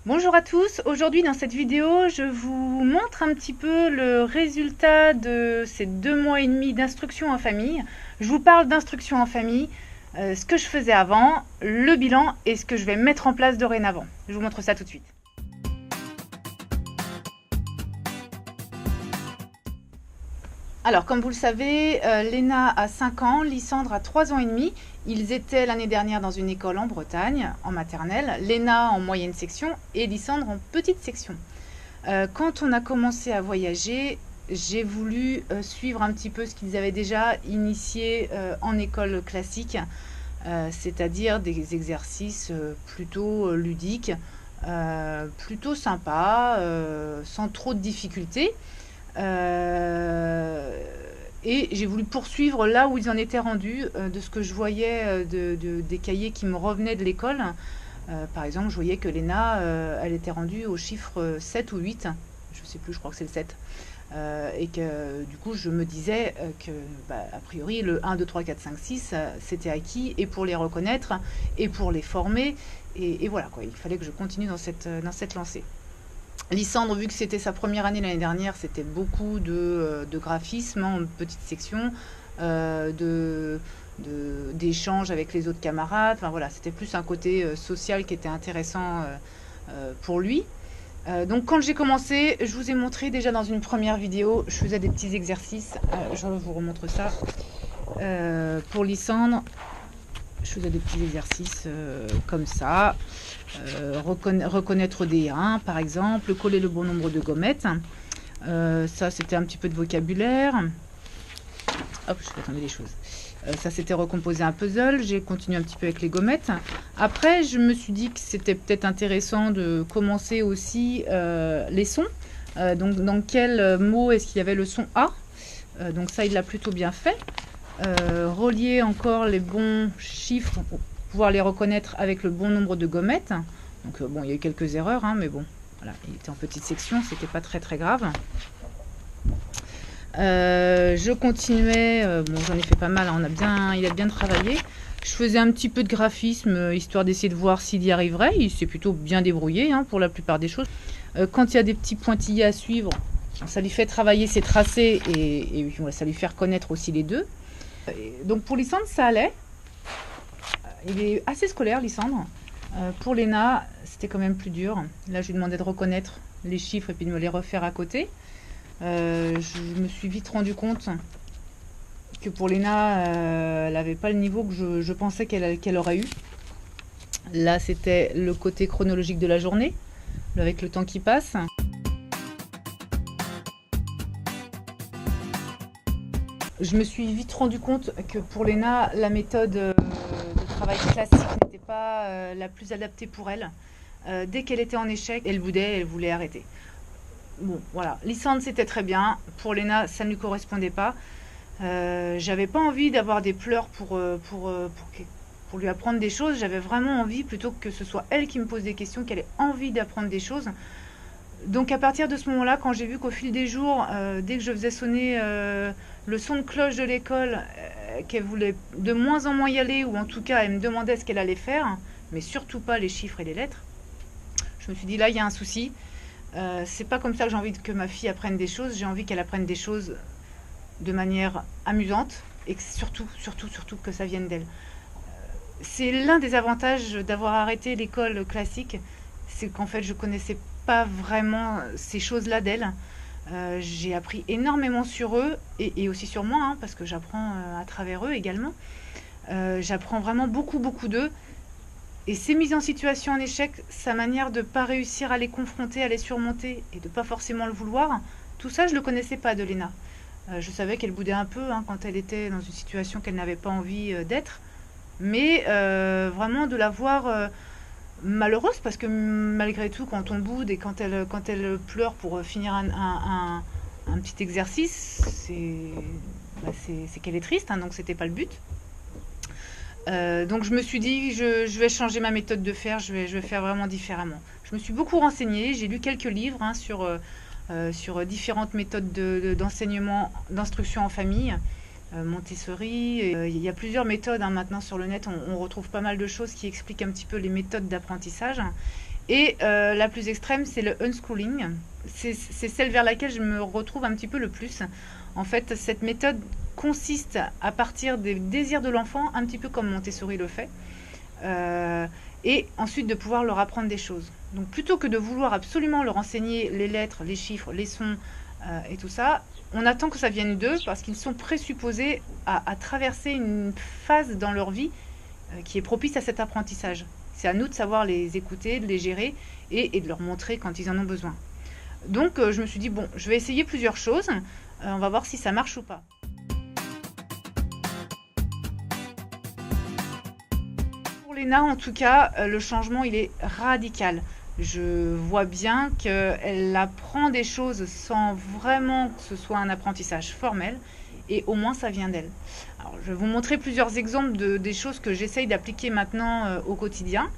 Bonjour à tous, aujourd'hui dans cette vidéo je vous montre un petit peu le résultat de ces 2 mois et demi d'instruction en famille. Je vous parle d'instruction en famille, ce que je faisais avant, le bilan et ce que je vais mettre en place dorénavant. Je vous montre ça tout de suite. Alors, comme vous le savez, Léna a 5 ans, Lysandre a 3 ans et demi. Ils étaient l'année dernière dans une école en Bretagne, en maternelle, Léna en moyenne section et Lysandre en petite section. Quand on a commencé à voyager, j'ai voulu suivre un petit peu ce qu'ils avaient déjà initié en école classique, c'est-à-dire des exercices plutôt ludiques, plutôt sympas, sans trop de difficultés. Et j'ai voulu poursuivre là où ils en étaient rendus, de ce que je voyais des cahiers qui me revenaient de l'école. Par exemple, je voyais que Léna, elle était rendue au chiffre 7 ou 8, je ne sais plus, je crois que c'est le 7. Et que du coup, je me disais que, a priori, le 1, 2, 3, 4, 5, 6, c'était acquis, et pour les reconnaître, et pour les former. Et voilà, quoi, il fallait que je continue dans cette lancée. Lysandre, vu que c'était sa première année l'année dernière, c'était beaucoup de graphisme en petite section, d'échanges avec les autres camarades. Enfin voilà, c'était plus un côté social qui était intéressant pour lui. Donc quand j'ai commencé, je vous ai montré déjà dans une première vidéo, je faisais des petits exercices. Je vous remontre ça. Pour Lysandre, je faisais des petits exercices comme ça. Reconnaître des 1 par exemple, coller le bon nombre de gommettes. Ça, c'était un petit peu de vocabulaire. Hop, je vais attendre les choses. Ça, c'était recomposer un puzzle. J'ai continué un petit peu avec les gommettes. Après, je me suis dit que c'était peut-être intéressant de commencer aussi les sons. Donc, dans quel mot est-ce qu'il y avait le son A? Donc ça, il l'a plutôt bien fait. Relier encore les bons chiffres pour pouvoir les reconnaître avec le bon nombre de gommettes. Donc bon, il y a eu quelques erreurs, hein, mais bon, voilà, il était en petite section, c'était pas très très grave. Je continuais, bon, j'en ai fait pas mal, hein, il a bien travaillé. Je faisais un petit peu de graphisme, histoire d'essayer de voir s'il y arriverait. Il s'est plutôt bien débrouillé, hein, pour la plupart des choses. Quand il y a des petits pointillés à suivre, ça lui fait travailler ses tracés et ça lui fait reconnaître aussi les deux. Donc pour Lysandre, ça allait. Il est assez scolaire, Lysandre. Pour Léna, c'était quand même plus dur. Là, je lui demandais de reconnaître les chiffres et puis de me les refaire à côté. Je me suis vite rendu compte que pour Léna, elle n'avait pas le niveau que je pensais qu'elle aurait eu. Là, c'était le côté chronologique de la journée, avec le temps qui passe. Je me suis vite rendu compte que pour Léna, la méthode de travail classique n'était pas la plus adaptée pour elle. Dès qu'elle était en échec, elle boudait, elle voulait arrêter. Bon, voilà. Lysandre, c'était très bien. Pour Léna, ça ne lui correspondait pas. J'avais pas envie d'avoir des pleurs pour lui apprendre des choses. J'avais vraiment envie, plutôt que ce soit elle qui me pose des questions, qu'elle ait envie d'apprendre des choses. Donc à partir de ce moment-là, quand j'ai vu qu'au fil des jours, dès que je faisais sonner le son de cloche de l'école, qu'elle voulait de moins en moins y aller, ou en tout cas elle me demandait ce qu'elle allait faire, mais surtout pas les chiffres et les lettres, je me suis dit là il y a un souci. C'est pas comme ça que j'ai envie que ma fille apprenne des choses. J'ai envie qu'elle apprenne des choses de manière amusante et que surtout que ça vienne d'elle. C'est l'un des avantages d'avoir arrêté l'école classique, c'est qu'en fait je connaissais pas vraiment ces choses-là d'elle. J'ai appris énormément sur eux et aussi sur moi, hein, parce que j'apprends à travers eux également. J'apprends vraiment beaucoup d'eux. Et ces mises en situation en échec, sa manière de ne pas réussir à les confronter, à les surmonter et de ne pas forcément le vouloir, tout ça je ne le connaissais pas de Léna. Je savais qu'elle boudait un peu, hein, quand elle était dans une situation qu'elle n'avait pas envie d'être. Mais vraiment de la voir malheureuse, parce que malgré tout, quand on boude et quand elle pleure pour finir un petit exercice, c'est qu'elle est triste, hein, donc c'était pas le but. Donc je me suis dit, je vais changer ma méthode de faire, je vais faire vraiment différemment. Je me suis beaucoup renseignée, j'ai lu quelques livres, hein, sur différentes méthodes d'enseignement, d'instruction en famille. Montessori, il y a plusieurs méthodes, hein, maintenant sur le net, on retrouve pas mal de choses qui expliquent un petit peu les méthodes d'apprentissage. Et la plus extrême, c'est le unschooling. C'est celle vers laquelle je me retrouve un petit peu le plus. En fait, cette méthode consiste à partir des désirs de l'enfant, un petit peu comme Montessori le fait, et ensuite de pouvoir leur apprendre des choses. Donc plutôt que de vouloir absolument leur enseigner les lettres, les chiffres, les sons et tout ça, on attend que ça vienne d'eux parce qu'ils sont présupposés à traverser une phase dans leur vie qui est propice à cet apprentissage. C'est à nous de savoir les écouter, de les gérer et de leur montrer quand ils en ont besoin. Donc je me suis dit, bon, je vais essayer plusieurs choses, on va voir si ça marche ou pas. Pour Léna, en tout cas, le changement, il est radical. Je vois bien qu'elle apprend des choses sans vraiment que ce soit un apprentissage formel, et au moins ça vient d'elle. Alors, je vais vous montrer plusieurs exemples des choses que j'essaye d'appliquer maintenant au quotidien,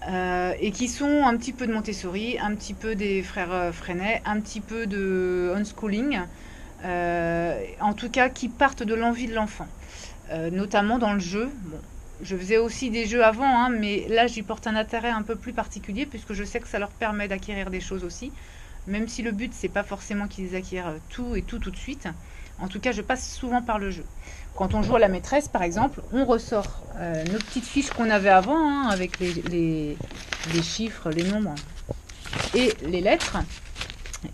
et qui sont un petit peu de Montessori, un petit peu des frères Freinet, un petit peu de unschooling, en tout cas qui partent de l'envie de l'enfant, notamment dans le jeu. Bon, je faisais aussi des jeux avant, hein, mais là j'y porte un intérêt un peu plus particulier puisque je sais que ça leur permet d'acquérir des choses aussi, même si le but c'est pas forcément qu'ils acquièrent tout de suite. En tout cas, je passe souvent par le jeu. Quand on joue à la maîtresse, par exemple, on ressort nos petites fiches qu'on avait avant, hein, avec les chiffres, les nombres et les lettres.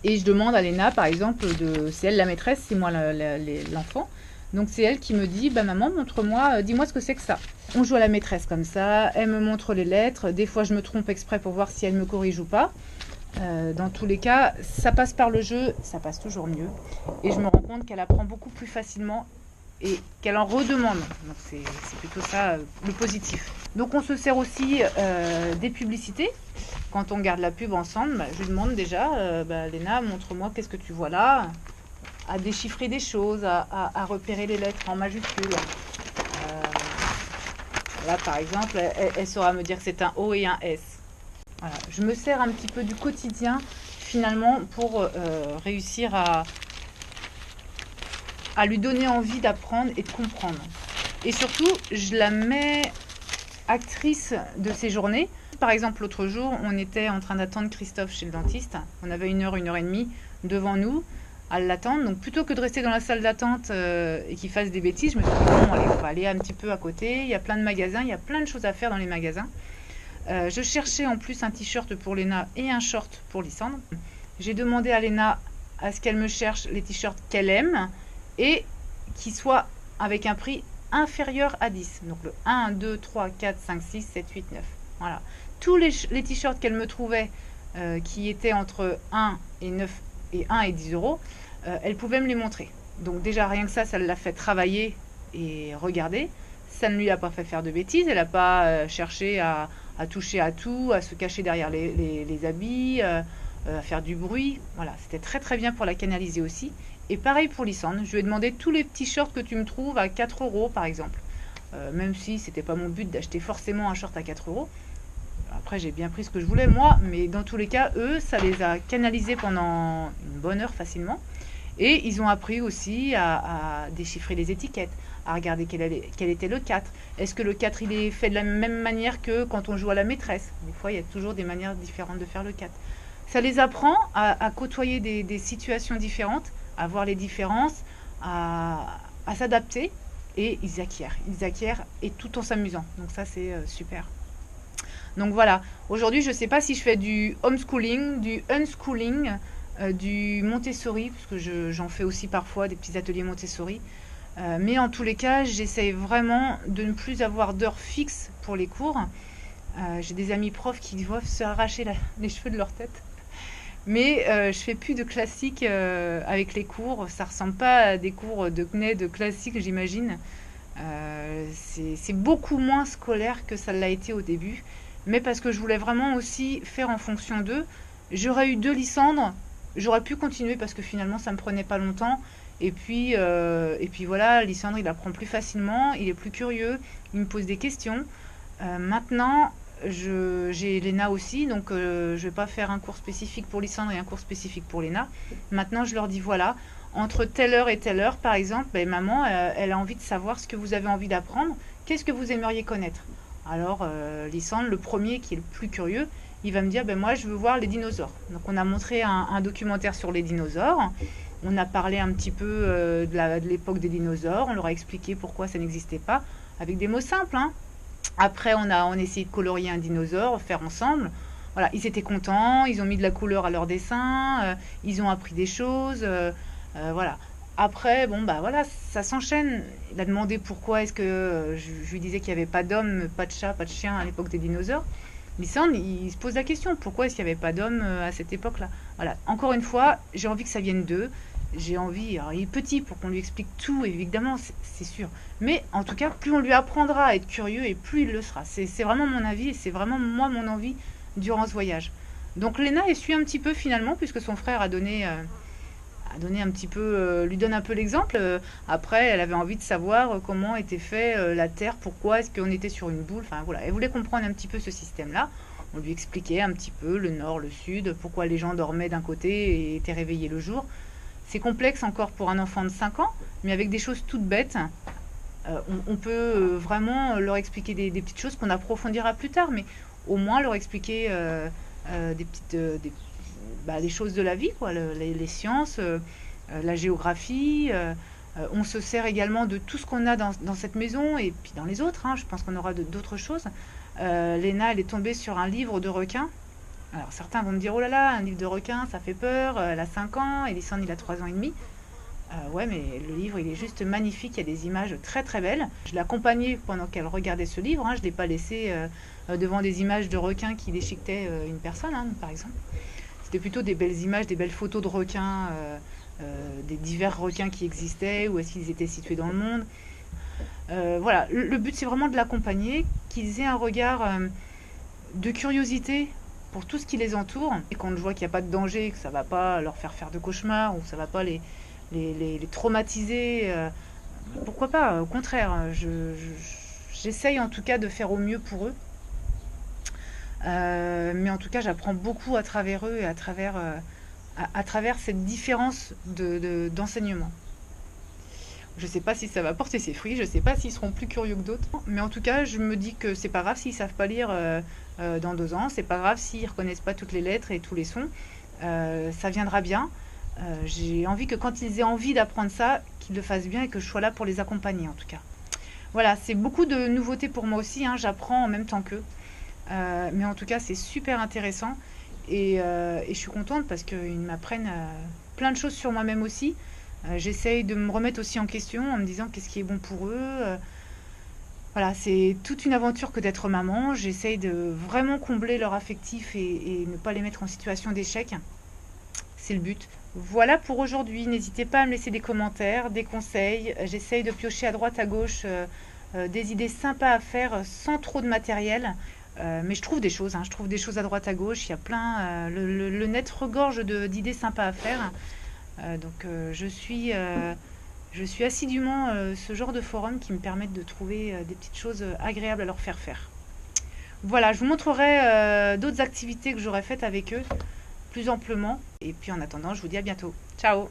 Et je demande à Léna, par exemple, c'est elle la maîtresse, c'est moi l'enfant. Donc c'est elle qui me dit, bah maman, montre-moi, dis-moi ce que c'est que ça. On joue à la maîtresse comme ça, elle me montre les lettres. Des fois, je me trompe exprès pour voir si elle me corrige ou pas. Dans tous les cas, ça passe par le jeu, ça passe toujours mieux. Et je me rends compte qu'elle apprend beaucoup plus facilement et qu'elle en redemande. Donc c'est plutôt ça le positif. Donc on se sert aussi des publicités. Quand on regarde la pub ensemble, bah, je lui demande déjà, Léna, montre-moi qu'est-ce que tu vois là, à déchiffrer des choses, à repérer les lettres en majuscules. Là par exemple, elle saura me dire que c'est un O et un S. Voilà. Je me sers un petit peu du quotidien finalement pour réussir à lui donner envie d'apprendre et de comprendre. Et surtout, je la mets actrice de ses journées. Par exemple, l'autre jour, on était en train d'attendre Christophe chez le dentiste. On avait 1 heure et demie devant nous à l'attendre. Donc plutôt que de rester dans la salle d'attente et qu'il fasse des bêtises, je me suis dit, bon, allez, on va aller un petit peu à côté. Il y a plein de magasins, il y a plein de choses à faire dans les magasins. Je cherchais en plus un t-shirt pour Léna et un short pour Lysandre. J'ai demandé à Léna à ce qu'elle me cherche les t-shirts qu'elle aime et qui soient avec un prix inférieur à 10. Donc le 1, 2, 3, 4, 5, 6, 7, 8, 9. Voilà. Tous les t-shirts qu'elle me trouvait qui étaient entre 1 et 9 et 1 et 10 euros, elle pouvait me les montrer. Donc déjà rien que ça l'a fait travailler et regarder. Ça ne lui a pas fait faire de bêtises. Elle n'a pas cherché à toucher à tout, à se cacher derrière les habits, à faire du bruit. Voilà, c'était très très bien pour la canaliser aussi. Et pareil pour Lysandre, je lui ai demandé tous les petits shorts que tu me trouves à 4 euros par exemple. Même si c'était pas mon but d'acheter forcément un short à 4 euros. Après j'ai bien pris ce que je voulais moi, mais dans tous les cas, eux, ça les a canalisés pendant une bonne heure facilement. Et ils ont appris aussi à déchiffrer les étiquettes, à regarder quel était le 4. Est-ce que le 4 il est fait de la même manière que quand on joue à la maîtresse? Des fois il y a toujours des manières différentes de faire le 4. Ça les apprend à côtoyer des situations différentes, à voir les différences, à s'adapter, et ils acquièrent et tout en s'amusant. Donc ça c'est super. Donc voilà, aujourd'hui je ne sais pas si je fais du homeschooling, du unschooling, du Montessori, parce que j'en fais aussi parfois des petits ateliers Montessori. Mais en tous les cas, j'essaye vraiment de ne plus avoir d'heures fixes pour les cours. J'ai des amis profs qui doivent se arracher les cheveux de leur tête. Mais je fais plus de classiques avec les cours. Ça ressemble pas à des cours de CNED classiques, j'imagine. C'est beaucoup moins scolaire que ça l'a été au début. Mais parce que je voulais vraiment aussi faire en fonction d'eux. J'aurais eu 2 Lysandre. J'aurais pu continuer parce que finalement ça me prenait pas longtemps. Et puis voilà, Lysandre il apprend plus facilement, il est plus curieux, il me pose des questions. Maintenant, j'ai Léna aussi, donc je vais pas faire un cours spécifique pour Lysandre et un cours spécifique pour Léna. Maintenant, je leur dis voilà, entre telle heure et telle heure, par exemple, maman, elle a envie de savoir ce que vous avez envie d'apprendre. Qu'est-ce que vous aimeriez connaître? Alors, Lysandre, le premier qui est le plus curieux, il va me dire, ben moi je veux voir les dinosaures. Donc on a montré un documentaire sur les dinosaures, on a parlé un petit peu de l'époque des dinosaures, on leur a expliqué pourquoi ça n'existait pas, avec des mots simples, hein. Après, on a essayé de colorier un dinosaure, faire ensemble. Voilà, ils étaient contents, ils ont mis de la couleur à leur dessin, ils ont appris des choses, voilà. Après, bon, bah voilà, ça s'enchaîne. Il a demandé pourquoi est-ce que je lui disais qu'il n'y avait pas d'hommes, pas de chats, pas de chiens à l'époque des dinosaures. Lysandre, il se pose la question, pourquoi est-ce qu'il n'y avait pas d'hommes à cette époque-là? Voilà, encore une fois, j'ai envie que ça vienne d'eux. J'ai envie, alors il est petit pour qu'on lui explique tout, évidemment, c'est sûr. Mais en tout cas, plus on lui apprendra à être curieux et plus il le sera. C'est vraiment mon avis et c'est vraiment moi mon envie durant ce voyage. Donc Léna, elle suit un petit peu finalement, puisque son frère a donné un petit peu, lui donne un peu l'exemple. Après, elle avait envie de savoir comment était fait la Terre, pourquoi est-ce qu'on était sur une boule. Enfin voilà, elle voulait comprendre un petit peu ce système-là. On lui expliquait un petit peu le nord, le sud, pourquoi les gens dormaient d'un côté et étaient réveillés le jour. C'est complexe encore pour un enfant de 5 ans, mais avec des choses toutes bêtes, on peut vraiment leur expliquer des petites choses qu'on approfondira plus tard, mais au moins leur expliquer des choses de la vie, quoi, les sciences, la géographie. On se sert également de tout ce qu'on a dans cette maison et puis dans les autres, hein, je pense qu'on aura d'autres choses. Léna, elle est tombée sur un livre de requins. Alors certains vont me dire, oh là là, un livre de requins, ça fait peur, elle a 5 ans, et Lysandre, il a 3 ans et demi. Ouais, mais le livre, il est juste magnifique, il y a des images très très belles. Je l'ai accompagnée pendant qu'elle regardait ce livre, hein, je ne l'ai pas laissé devant des images de requins qui déchiquetaient une personne, hein, par exemple. C'était plutôt des belles images, des belles photos de requins, des divers requins qui existaient, où est-ce qu'ils étaient situés dans le monde. Voilà, le but c'est vraiment de l'accompagner, qu'ils aient un regard de curiosité pour tout ce qui les entoure. Et quand je vois qu'il n'y a pas de danger, que ça ne va pas leur faire de cauchemars, ou ça ne va pas les traumatiser, pourquoi pas, au contraire, j'essaye en tout cas de faire au mieux pour eux. Mais en tout cas, j'apprends beaucoup à travers eux et à travers cette différence d'enseignement. Je ne sais pas si ça va porter ses fruits, je ne sais pas s'ils seront plus curieux que d'autres. Mais en tout cas, je me dis que c'est pas grave s'ils ne savent pas lire dans 2 ans, c'est pas grave s'ils ne reconnaissent pas toutes les lettres et tous les sons. Ça viendra bien. J'ai envie que quand ils aient envie d'apprendre ça, qu'ils le fassent bien et que je sois là pour les accompagner en tout cas. Voilà, c'est beaucoup de nouveautés pour moi aussi, hein, j'apprends en même temps qu'eux. Mais en tout cas, c'est super intéressant et je suis contente parce qu'ils m'apprennent plein de choses sur moi-même aussi. J'essaye de me remettre aussi en question en me disant qu'est-ce qui est bon pour eux. Voilà, c'est toute une aventure que d'être maman. J'essaye de vraiment combler leur affectif et ne pas les mettre en situation d'échec. C'est le but. Voilà pour aujourd'hui. N'hésitez pas à me laisser des commentaires, des conseils. J'essaye de piocher à droite, à gauche des idées sympas à faire sans trop de matériel. Mais je trouve des choses, hein. Je trouve des choses à droite, à gauche. Il y a plein. Le net regorge d'idées sympas à faire. Donc je suis assidûment ce genre de forum qui me permettent de trouver des petites choses agréables à leur faire. Voilà, je vous montrerai d'autres activités que j'aurais faites avec eux plus amplement. Et puis en attendant, je vous dis à bientôt. Ciao!